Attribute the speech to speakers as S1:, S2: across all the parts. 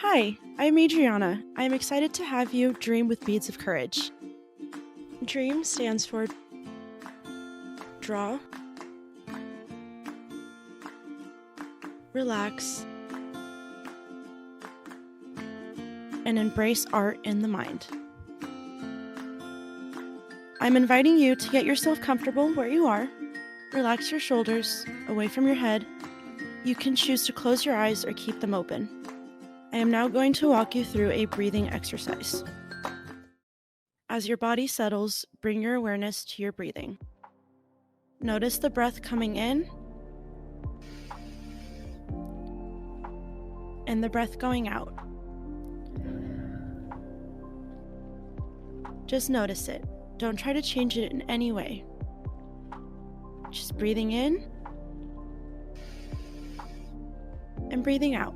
S1: Hi, I'm Adriana. I'm excited to have you dream with Beads of Courage. Dream stands for draw, relax, and embrace art in the mind. I'm inviting you to get yourself comfortable where you are. Relax your shoulders away from your head. You can choose to close your eyes or keep them open. I am now going to walk you through a breathing exercise. As your body settles, bring your awareness to your breathing. Notice the breath coming in and the breath going out. Just notice it. Don't try to change it in any way. Just breathing in and breathing out.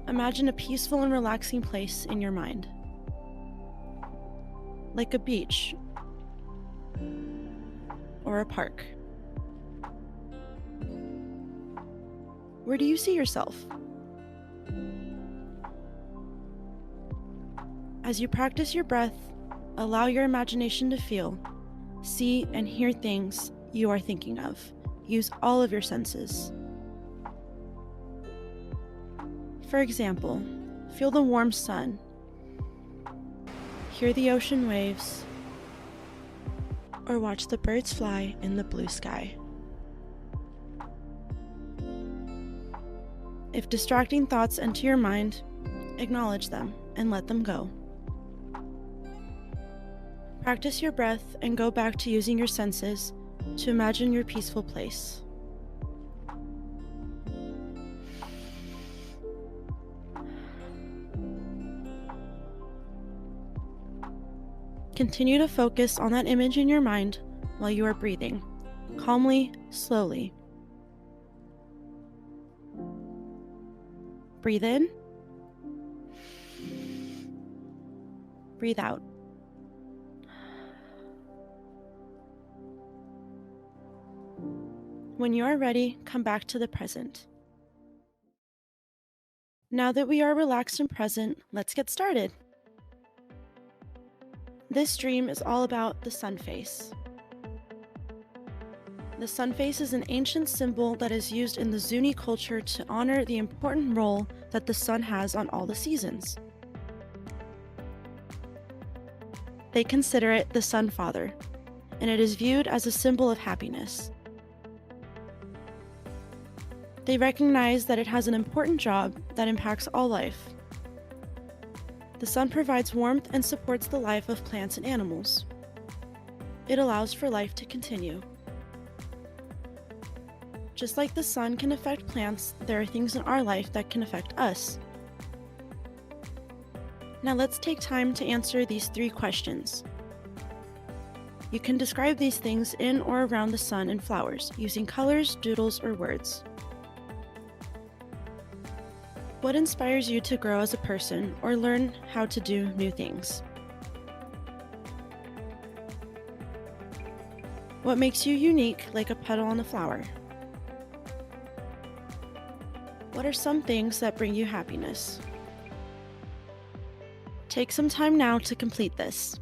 S1: Imagine a peaceful and relaxing place in your mind, like a beach or a park. Where do you see yourself? As you practice your breath, allow your imagination to feel, see, and hear things you are thinking of. Use all of your senses. For example, feel the warm sun, hear the ocean waves, or watch the birds fly in the blue sky. If distracting thoughts enter your mind, acknowledge them and let them go. Practice your breath and go back to using your senses to imagine your peaceful place. Continue to focus on that image in your mind while you are breathing, calmly, slowly. Breathe in. Breathe out. When you are ready, come back to the present. Now that we are relaxed and present, let's get started. This dream is all about the Sunface. The Sunface is an ancient symbol that is used in the Zuni culture to honor the important role that the sun has on all the seasons. They consider it the Sun Father, and it is viewed as a symbol of happiness. They recognize that it has an important job that impacts all life. The sun provides warmth and supports the life of plants and animals. It allows for life to continue. Just like the sun can affect plants, there are things in our life that can affect us. Now let's take time to answer these 3 questions. You can describe these things in or around the sun and flowers using colors, doodles, or words. What inspires you to grow as a person or learn how to do new things? What makes you unique, like a petal on a flower? What are some things that bring you happiness? Take some time now to complete this.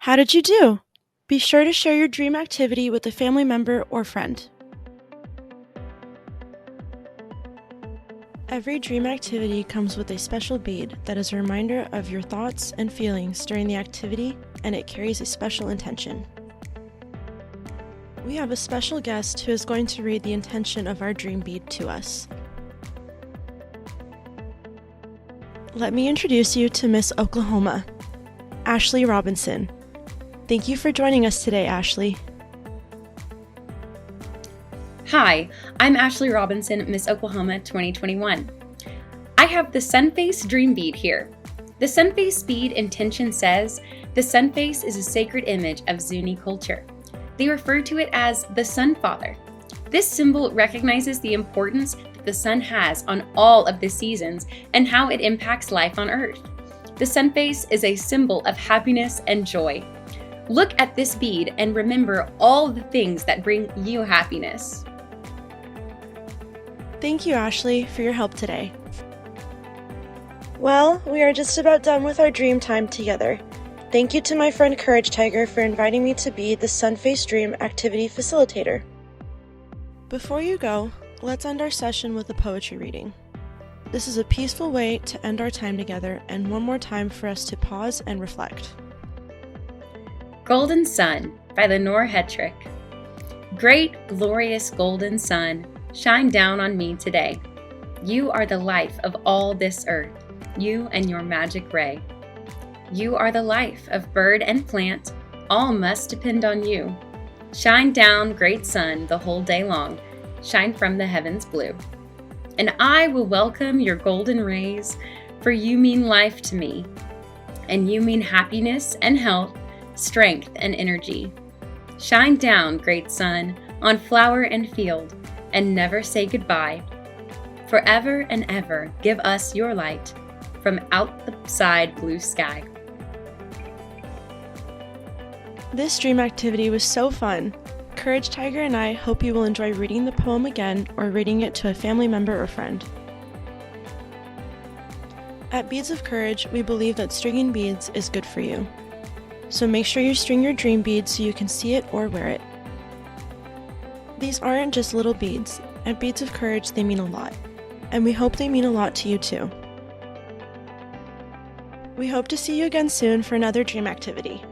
S1: How did you do? Be sure to share your dream activity with a family member or friend. Every dream activity comes with a special bead that is a reminder of your thoughts and feelings during the activity, and it carries a special intention. We have a special guest who is going to read the intention of our dream bead to us. Let me introduce you to Miss Oklahoma, Ashley Robinson. Thank you for joining us today, Ashley.
S2: Hi, I'm Ashley Robinson, Miss Oklahoma 2021. I have the Sunface Dream Bead here. The Sunface bead intention says, the Sunface is a sacred image of Zuni culture. They refer to it as the Sun Father. This symbol recognizes the importance that the sun has on all of the seasons and how it impacts life on Earth. The Sunface is a symbol of happiness and joy. Look at this bead and remember all the things that bring you happiness.
S1: Thank you, Ashley, for your help today. Well, we are just about done with our dream time together. Thank you to my friend Courage Tiger for inviting me to be the Sunface Dream Activity Facilitator. Before you go, let's end our session with a poetry reading. This is a peaceful way to end our time together and one more time for us to pause and reflect.
S2: Golden Sun by Lenore Hetrick. Great, glorious golden sun, shine down on me today. You are the life of all this earth, you and your magic ray. You are the life of bird and plant, all must depend on you. Shine down, great sun, the whole day long, shine from the heavens blue. And I will welcome your golden rays, for you mean life to me, and you mean happiness and health, strength and energy. Shine down, great sun, on flower and field, and never say goodbye. Forever and ever give us your light from outside blue sky.
S1: This dream activity was so fun. Courage Tiger and I hope you will enjoy reading the poem again or reading it to a family member or friend. At Beads of Courage, we believe that stringing beads is good for you. So make sure you string your dream bead so you can see it or wear it. These aren't just little beads. At Beads of Courage, they mean a lot. And we hope they mean a lot to you too. We hope to see you again soon for another dream activity.